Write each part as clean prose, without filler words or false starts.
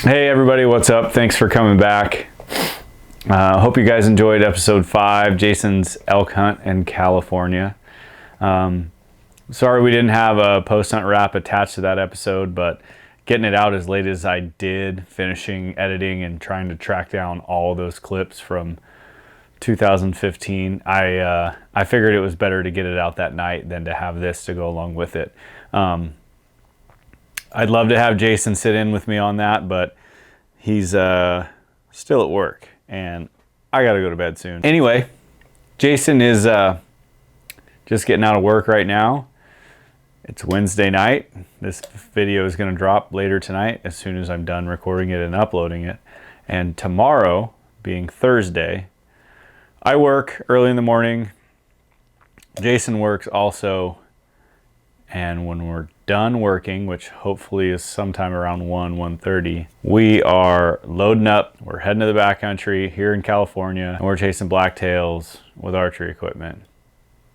Hey everybody, what's up? Thanks for coming back. Hope you guys enjoyed episode 5, Jason's elk hunt in California. Sorry we didn't have a post-hunt wrap attached to that episode, but getting it out as late as I did, finishing editing and trying to track down all those clips from 2015, I figured it was better to get it out that night than to have this to go along with it. I'd love to have Jason sit in with me on that, but he's still at work and I gotta go to bed soon. Anyway, Jason is just getting out of work right now. It's Wednesday night. This video is gonna drop later tonight as soon as I'm done recording it and uploading it. And tomorrow, being Thursday, I work early in the morning. Jason works also. And when we're done working, which hopefully is sometime around 1:30, we are loading up. We're heading to the backcountry here in California, and we're chasing blacktails with archery equipment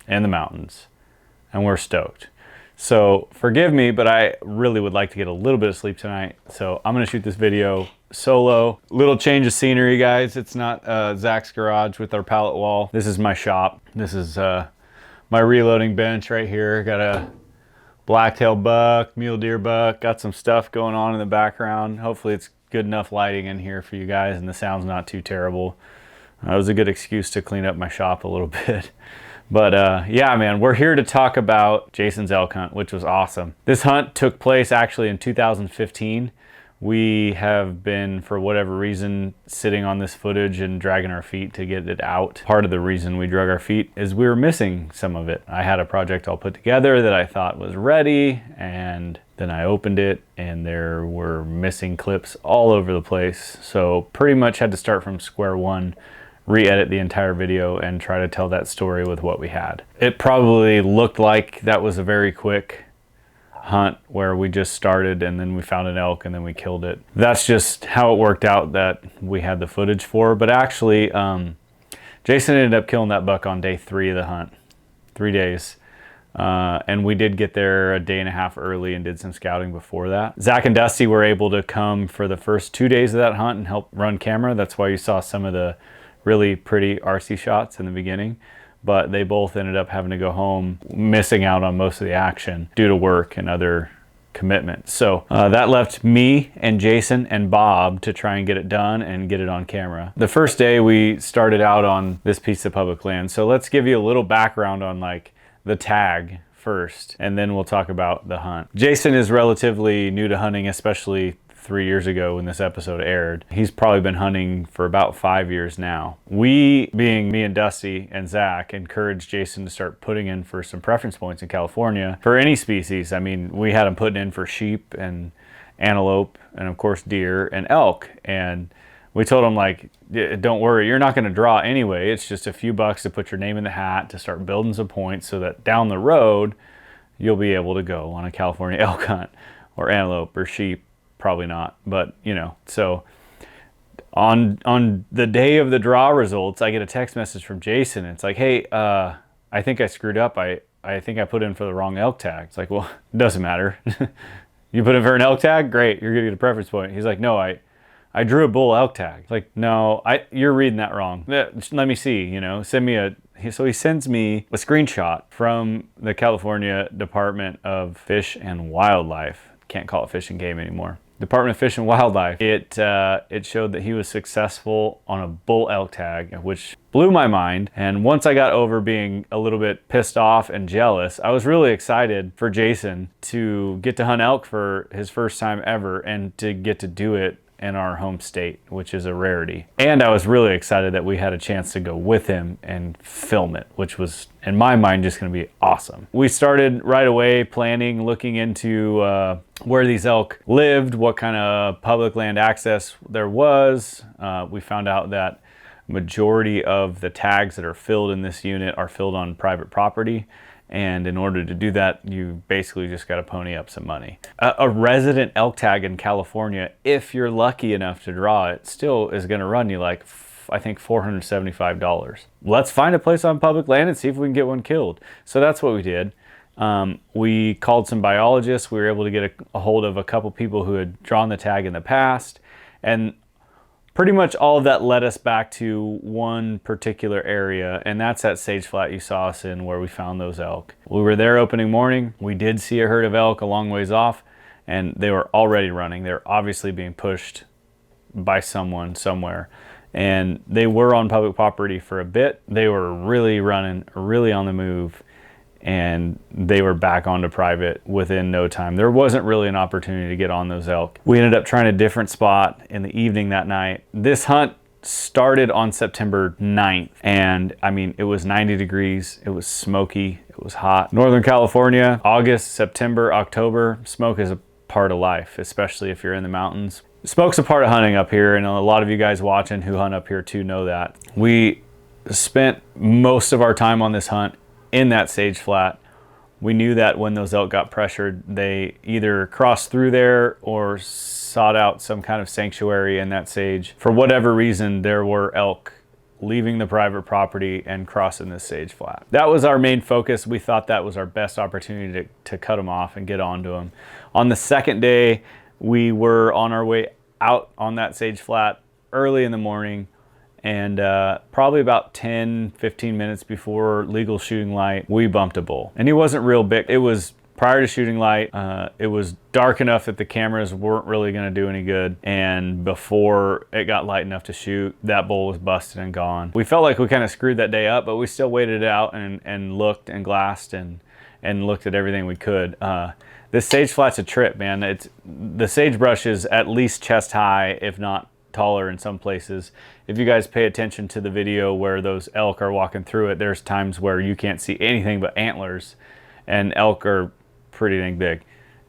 in the mountains, and we're stoked. So forgive me, but I really would like to get a little bit of sleep tonight. So I'm gonna shoot this video solo. Little change of scenery, guys. It's not Zach's garage with our pallet wall. This is my shop. This is my reloading bench right here. Got a blacktail buck, mule deer buck, got some stuff going on in the background. Hopefully it's good enough lighting in here for you guys and the sound's not too terrible. It was a good excuse to clean up my shop a little bit. But yeah, man, we're here to talk about Jason's elk hunt, which was awesome. This hunt took place actually in 2015. We have been, for whatever reason, sitting on this footage and dragging our feet to get it out. Part of the reason we drug our feet is we were missing some of it. I had a project all put together that I thought was ready, and then I opened it and there were missing clips all over the place. So pretty much had to start from square one, re-edit the entire video and try to tell that story with what we had. It probably looked like that was a very quick hunt where we just started and then we found an elk and then we killed it. That's just how it worked out that we had the footage for. But actually, Jason ended up killing that buck on day 3 of the hunt, 3 days. And we did get there a day and a half early and did some scouting before that. Zach and Dusty were able to come for the first 2 days of that hunt and help run camera. That's why you saw some of the really pretty RC shots in the beginning. But they both ended up having to go home, missing out on most of the action due to work and other commitments. So that left me and Jason and Bob to try and get it done and get it on camera. The first day we started out on this piece of public land. So let's give you a little background on like the tag first, and then we'll talk about the hunt. Jason is relatively new to hunting, especially 3 years ago when this episode aired. He's probably been hunting for about 5 years now. We, being me and Dusty and Zach, encouraged Jason to start putting in for some preference points in California for any species. I mean, we had him putting in for sheep and antelope and of course deer and elk. And we told him, like, don't worry, you're not gonna draw anyway. It's just a few bucks to put your name in the hat to start building some points so that down the road, you'll be able to go on a California elk hunt or antelope or sheep. Probably not, but you know. So on the day of the draw results, I get a text message from Jason. It's like, hey, I think I screwed up. I think I put in for the wrong elk tag. It's like, well, it doesn't matter. You put in for an elk tag? Great, you're gonna get a preference point. He's like, no, I drew a bull elk tag. It's like, no, you're reading that wrong. Let me see, you know, send me a. So he sends me a screenshot from the California Department of Fish and Wildlife. Can't call it Fish and Game anymore. Department of Fish and Wildlife. It showed that he was successful on a bull elk tag, which blew my mind. And once I got over being a little bit pissed off and jealous, I was really excited for Jason to get to hunt elk for his first time ever and to get to do it in our home state, which is a rarity. And I was really excited that we had a chance to go with him and film it, which was, in my mind, just gonna be awesome. We started right away planning, looking into where these elk lived, what kind of public land access there was. We found out that majority of the tags that are filled in this unit are filled on private property. And in order to do that, you basically just got to pony up some money. A resident elk tag in California, if you're lucky enough to draw it, still is going to run you like, I think, $475. Let's find a place on public land and see if we can get one killed. So that's what we did. We called some biologists. We were able to get a hold of a couple people who had drawn the tag in the past. And pretty much all of that led us back to one particular area, and that's that sage flat you saw us in where we found those elk. We were there opening morning. We did see a herd of elk a long ways off, and they were already running. They were obviously being pushed by someone somewhere, and they were on public property for a bit. They were really running, really on the move, and they were back onto private within no time. There wasn't really an opportunity to get on those elk. We ended up trying a different spot in the evening that night. This hunt started on September 9th, and I mean, it was 90 degrees, it was smoky, it was hot. Northern California, August, September, October, smoke is a part of life, especially if you're in the mountains. Smoke's a part of hunting up here, and a lot of you guys watching who hunt up here too know that. We spent most of our time on this hunt in that sage flat. We knew that when those elk got pressured, they either crossed through there or sought out some kind of sanctuary in that sage. For whatever reason, there were elk leaving the private property and crossing this sage flat. That was our main focus. We thought that was our best opportunity to cut them off and get onto them. On the second day, we were on our way out on that sage flat early in the morning, and probably about 10-15 minutes before legal shooting light, we bumped a bull. And he wasn't real big. It was prior to shooting light. It was dark enough that the cameras weren't really gonna do any good. And before it got light enough to shoot, that bull was busted and gone. We felt like we kind of screwed that day up, but we still waited it out and looked and glassed and looked at everything we could. This sage flat's a trip, man. The sagebrush is at least chest high, if not taller in some places. If you guys pay attention to the video where those elk are walking through it, there's times where you can't see anything but antlers, and elk are pretty dang big,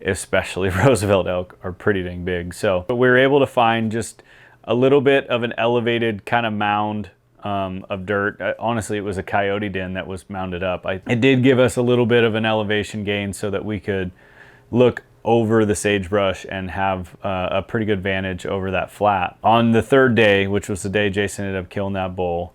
especially Roosevelt elk are pretty dang big. So we were able to find just a little bit of an elevated kind of mound of dirt. Honestly, it was a coyote den that was mounded up. It did give us a little bit of an elevation gain so that we could look over the sagebrush and have a pretty good vantage over that flat. On the third day, which was the day Jason ended up killing that bull,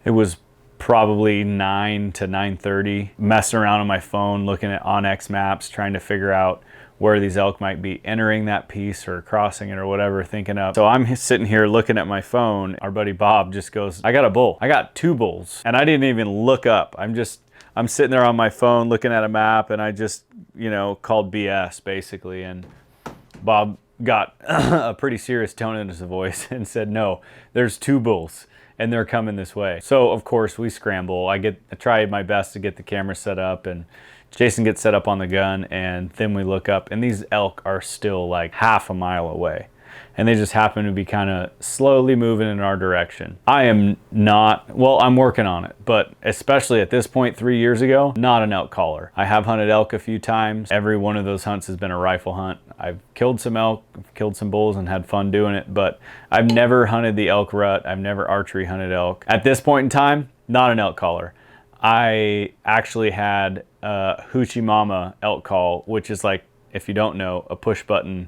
it was probably 9 to 9:30, messing around on my phone, looking at onX maps, trying to figure out where these elk might be entering that piece or crossing it or whatever, thinking up. So I'm sitting here looking at my phone. Our buddy Bob just goes, "I got a bull. I got 2 bulls." And I didn't even look up. I'm sitting there on my phone looking at a map, and I just, called BS basically. And Bob got a pretty serious tone in his voice and said, "No, there's 2 bulls and they're coming this way." So of course we scramble. I try my best to get the camera set up, and Jason gets set up on the gun, and then we look up, and these elk are still like half a mile away. And they just happen to be kind of slowly moving in our direction. I am not, well, I'm working on it, but especially at this point 3 years ago, not an elk caller. I have hunted elk a few times. Every one of those hunts has been a rifle hunt. I've killed some elk, I've killed some bulls and had fun doing it, but I've never hunted the elk rut. I've never archery hunted elk. At this point in time, not an elk caller. I actually had a Hoochie Mama elk call, which is like, if you don't know, a push button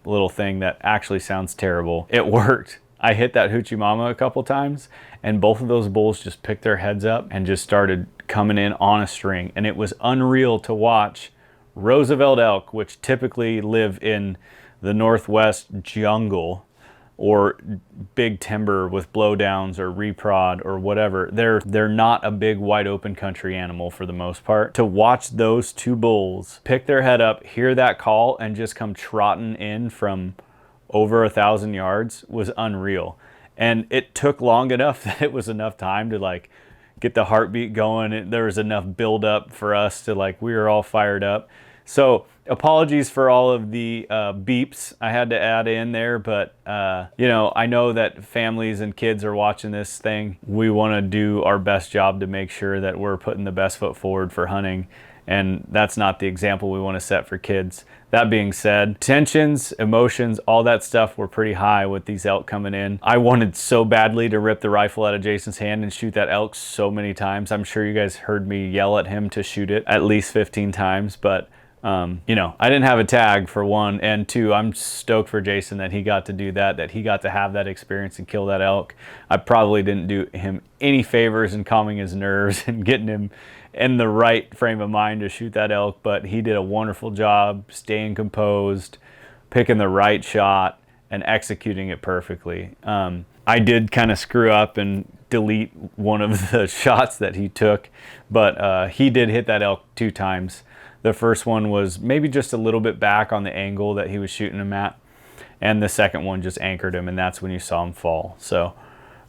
little thing that actually sounds terrible. It worked. I hit that Hoochie Mama a couple times, and both of those bulls just picked their heads up and just started coming in on a string. And it was unreal to watch Roosevelt elk, which typically live in the Northwest jungle or big timber with blowdowns or reprod or whatever. They're not a big wide open country animal for the most part. To watch those 2 bulls pick their head up, hear that call, and just come trotting in from over 1,000 yards was unreal. And it took long enough that it was enough time to like get the heartbeat going. There was enough build up for us to like, we were all fired up. So apologies for all of the beeps I had to add in there, but I know that families and kids are watching this thing. We want to do our best job to make sure that we're putting the best foot forward for hunting, and that's not the example we want to set for kids. That being said, tensions, emotions, all that stuff were pretty high with these elk coming in. I wanted so badly to rip the rifle out of Jason's hand and shoot that elk so many times. I'm sure you guys heard me yell at him to shoot it at least 15 times, but I didn't have a tag for 1, and 2, I'm stoked for Jason that he got to do that he got to have that experience and kill that elk. I probably didn't do him any favors in calming his nerves and getting him in the right frame of mind to shoot that elk, but he did a wonderful job staying composed, picking the right shot, and executing it perfectly. I did kind of screw up and delete one of the shots that he took, but he did hit that elk 2 times. The first one was maybe just a little bit back on the angle that he was shooting him at, and the second one just anchored him, and that's when you saw him fall. So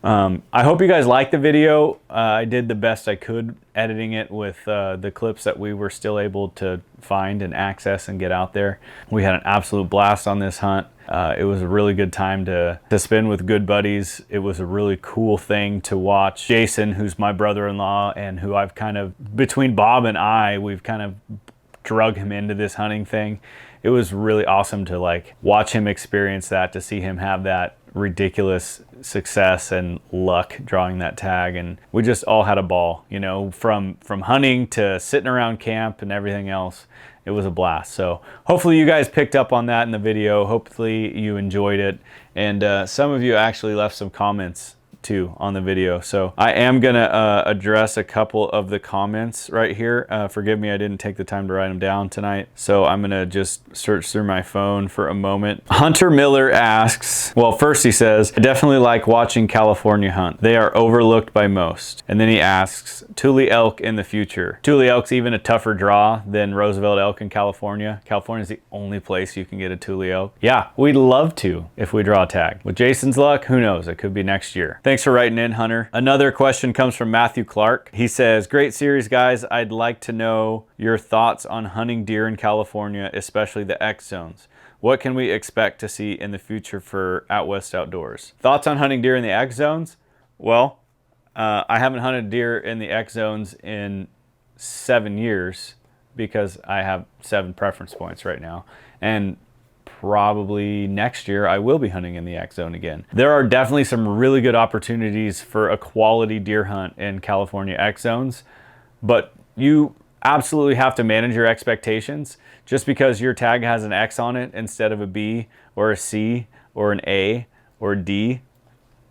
I hope you guys liked the video. I did the best I could editing it with the clips that we were still able to find and access and get out there. We had an absolute blast on this hunt. It was a really good time to spend with good buddies. It was a really cool thing to watch Jason, who's my brother-in-law, and who I've kind of, between Bob and I, we've kind of drug him into this hunting thing. It was really awesome to like watch him experience that, to see him have that ridiculous success and luck drawing that tag, and we just all had a ball, you know, from hunting to sitting around camp and everything else. It was a blast. So hopefully you guys picked up on that in the video. Hopefully you enjoyed it, and some of you actually left some comments too on the video. So I am gonna address a couple of the comments right here. Forgive me, I didn't take the time to write them down tonight, so I'm gonna just search through my phone for a moment. Hunter Miller asks, well, first he says, I definitely like watching California hunt. They are overlooked by most. And then he asks, Thule elk in the future. Thule elk's even a tougher draw than Roosevelt elk in California. California is the only place you can get a Thule elk. Yeah, we'd love to if we draw a tag. With Jason's luck, who knows? It could be next year. Thanks for writing in, Hunter. Another question comes from Matthew Clark. He says, great series, guys. I'd like to know your thoughts on hunting deer in California, especially the X zones. What can we expect to see in the future for Out West Outdoors? Thoughts on hunting deer in the X zones? Well, I haven't hunted deer in the X zones in 7 years because I have 7 preference points right now. And probably next year I will be hunting in the X zone again. There are definitely some really good opportunities for a quality deer hunt in California X zones, but you absolutely have to manage your expectations. Just because your tag has an X on it instead of a B or a C or an A or a D,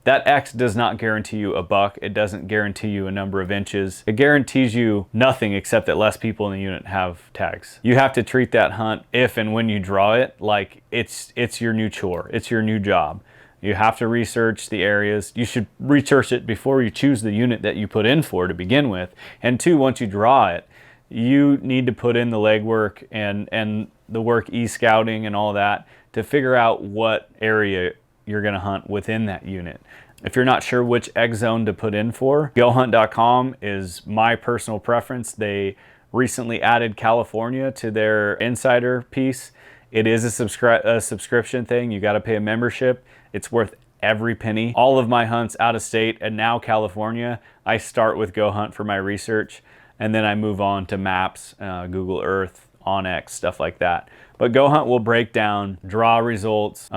that X does not guarantee you a buck. It doesn't guarantee you a number of inches. It guarantees you nothing except that less people in the unit have tags. You have to treat that hunt, if and when you draw it, like it's your new chore. It's your new job. You have to research the areas. You should research it before you choose the unit that you put in for to begin with. And 2, once you draw it, you need to put in the legwork and the work e-scouting and all that to figure out what area you're going to hunt within that unit. If you're not sure which X zone to put in for, GoHunt.com is my personal preference. They recently added California to their insider piece. It is a subscription thing. You got to pay a membership. It's worth every penny. All of my hunts out of state and now California, I start with GoHunt for my research, and then I move on to maps, Google Earth, OnX, stuff like that. But GoHunt will break down draw results.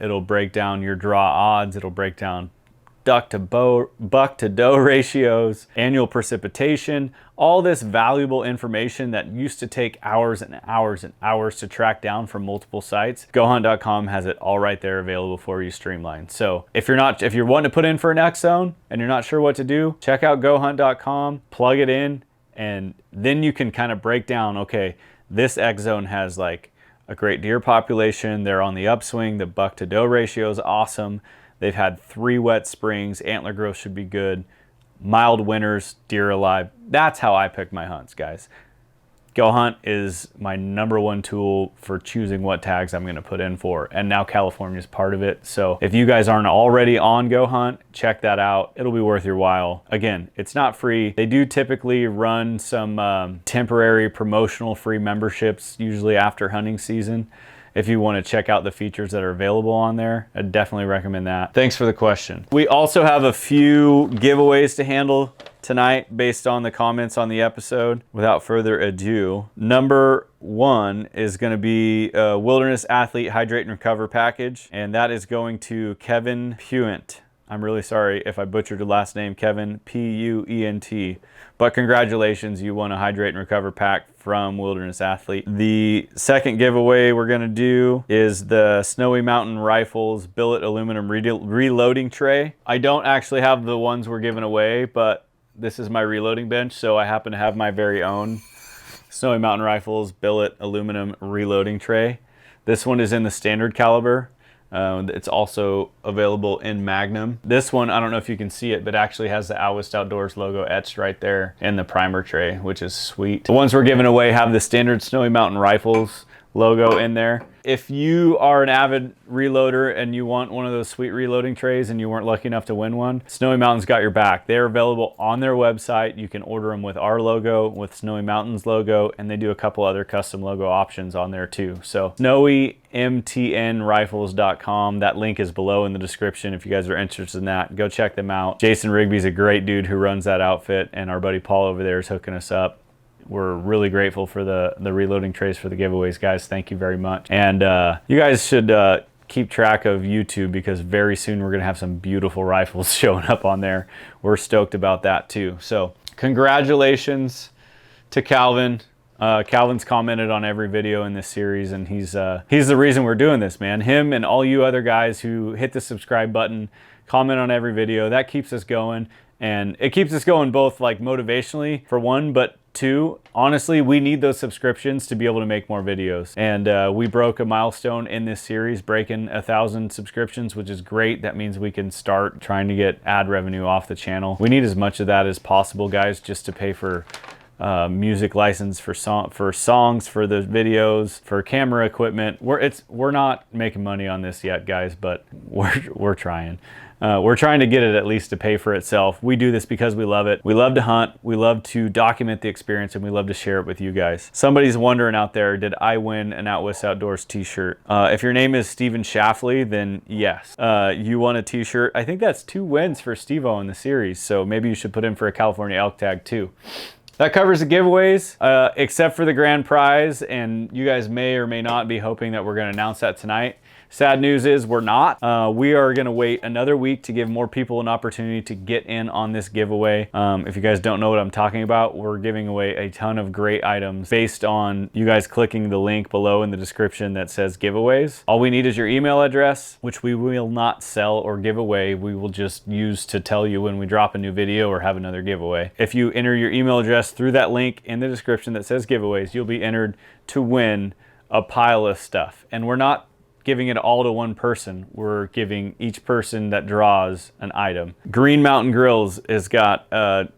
It'll break down your draw odds. It'll break down buck to doe ratios, annual precipitation, all this valuable information that used to take hours and hours and hours to track down from multiple sites. GoHunt.com has it all right there available for you, streamlined. So if you're wanting to put in for an X zone and you're not sure what to do, check out GoHunt.com, plug it in, and then you can kind of break down, okay, this X zone has like a great deer population. They're on the upswing. The buck to doe ratio is awesome. They've had 3 wet springs. Antler growth should be good. Mild winters, deer alive. That's how I pick my hunts, guys. GoHunt is my #1 tool for choosing what tags I'm going to put in for, and now California is part of it. So if you guys aren't already on GoHunt, check that out. It'll be worth your while. Again, it's not free. They do typically run some temporary promotional free memberships, usually after hunting season. If you want to check out the features that are available on there, I'd definitely recommend that. Thanks for the question. We also have a few giveaways to handle tonight based on the comments on the episode. Without further ado, #1 is going to be a Wilderness Athlete Hydrate and Recover package, and that is going to Kevin Puent. I'm really sorry if I butchered your last name, Kevin, P-U-E-N-T. But congratulations, you won a Hydrate and Recover pack from Wilderness Athlete. The second giveaway we're gonna do is the Snowy Mountain Rifles billet aluminum reloading tray. I don't actually have the ones we're giving away, but this is my reloading bench, so I happen to have my very own Snowy Mountain Rifles billet aluminum reloading tray. This one is in the standard caliber. It's also available in Magnum. This one, I don't know if you can see it, but actually has the Out West Outdoors logo etched right there in the primer tray, which is sweet. The ones we're giving away have the standard Snowy Mountain Rifles logo in there. If you are an avid reloader and you want one of those sweet reloading trays and you weren't lucky enough to win one, Snowy Mountain's got your back. They're available on their website. You can order them with our logo, with Snowy Mountain's logo, and they do a couple other custom logo options on there too. So snowymtnrifles.com. That link is below in the description if you guys are interested in that. Go check them out. Jason Rigby's a great dude who runs that outfit, and our buddy Paul over there is hooking us up. We're really grateful for the reloading trays for the giveaways, guys. Thank you very much. And you guys should keep track of YouTube, because very soon we're gonna have some beautiful rifles showing up on there. We're stoked about that too. So congratulations to Calvin. Calvin's commented on every video in this series, and he's the reason we're doing this, man. Him and all you other guys who hit the subscribe button, comment on every video, that keeps us going. And it keeps us going both like motivationally for one, but two, honestly, we need those subscriptions to be able to make more videos. And we broke a milestone in this series, breaking 1,000 subscriptions, which is great. That means we can start trying to get ad revenue off the channel. We need as much of that as possible, guys, just to pay for music license, for songs, for the videos, for camera equipment. We're not making money on this yet, guys, but we're trying. We're trying to get it at least to pay for itself. We do this because we love it. We love to hunt. We love to document the experience, and we love to share it with you guys. Somebody's wondering out there, did I win an Out West Outdoors t-shirt? If your name is Steven Schlafly, then yes. You won a t-shirt. I think that's 2 wins for Steve-O in the series, so maybe you should put in for a California elk tag too. That covers the giveaways, except for the grand prize, and you guys may or may not be hoping that we're gonna announce that tonight. Sad news is we're not. We are gonna wait another week to give more people an opportunity to get in on this giveaway. If you guys don't know what I'm talking about, we're giving away a ton of great items based on you guys clicking the link below in the description that says giveaways. All we need is your email address, which we will not sell or give away. We will just use to tell you when we drop a new video or have another giveaway. If you enter your email address through that link in the description that says giveaways, you'll be entered to win a pile of stuff. And we're not giving it all to one person. We're giving each person that draws an item. Green Mountain Grills has got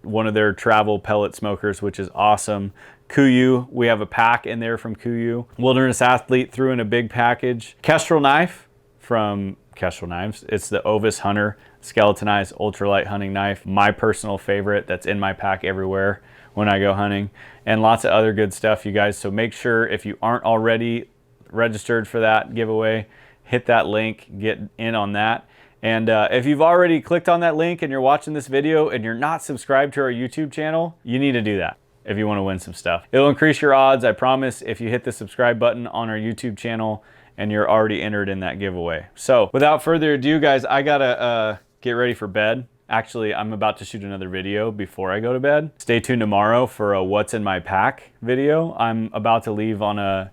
one of their travel pellet smokers, which is awesome. Kuiu, we have a pack in there from Kuiu. Wilderness Athlete threw in a big package. Kestrel knife from Kestrel Knives. It's the Ovis Hunter skeletonized ultralight hunting knife. My personal favorite, that's in my pack everywhere when I go hunting. And lots of other good stuff, you guys. So make sure, if you aren't already registered for that giveaway, hit that link, get in on that. And if you've already clicked on that link and you're watching this video and you're not subscribed to our YouTube channel, you need to do that if you want to win some stuff. It'll increase your odds, I promise, if you hit the subscribe button on our YouTube channel and you're already entered in that giveaway. So without further ado, guys, I gotta get ready for bed. Actually, I'm about to shoot another video before I go to bed. Stay tuned tomorrow for a What's in My Pack video. I'm about to leave on a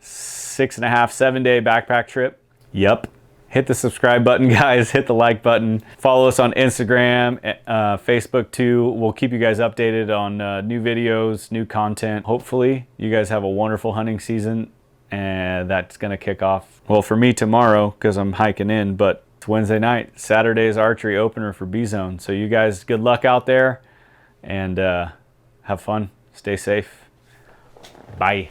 6.5, 7-day backpack trip. Yep. Hit the subscribe button, guys. Hit the like button. Follow us on Instagram, Facebook too. We'll keep you guys updated on new videos, new content. Hopefully, you guys have a wonderful hunting season, and that's gonna kick off, well, for me tomorrow, because I'm hiking in, but it's Wednesday night. Saturday's archery opener for B-Zone. So you guys, good luck out there, and have fun. Stay safe. Bye.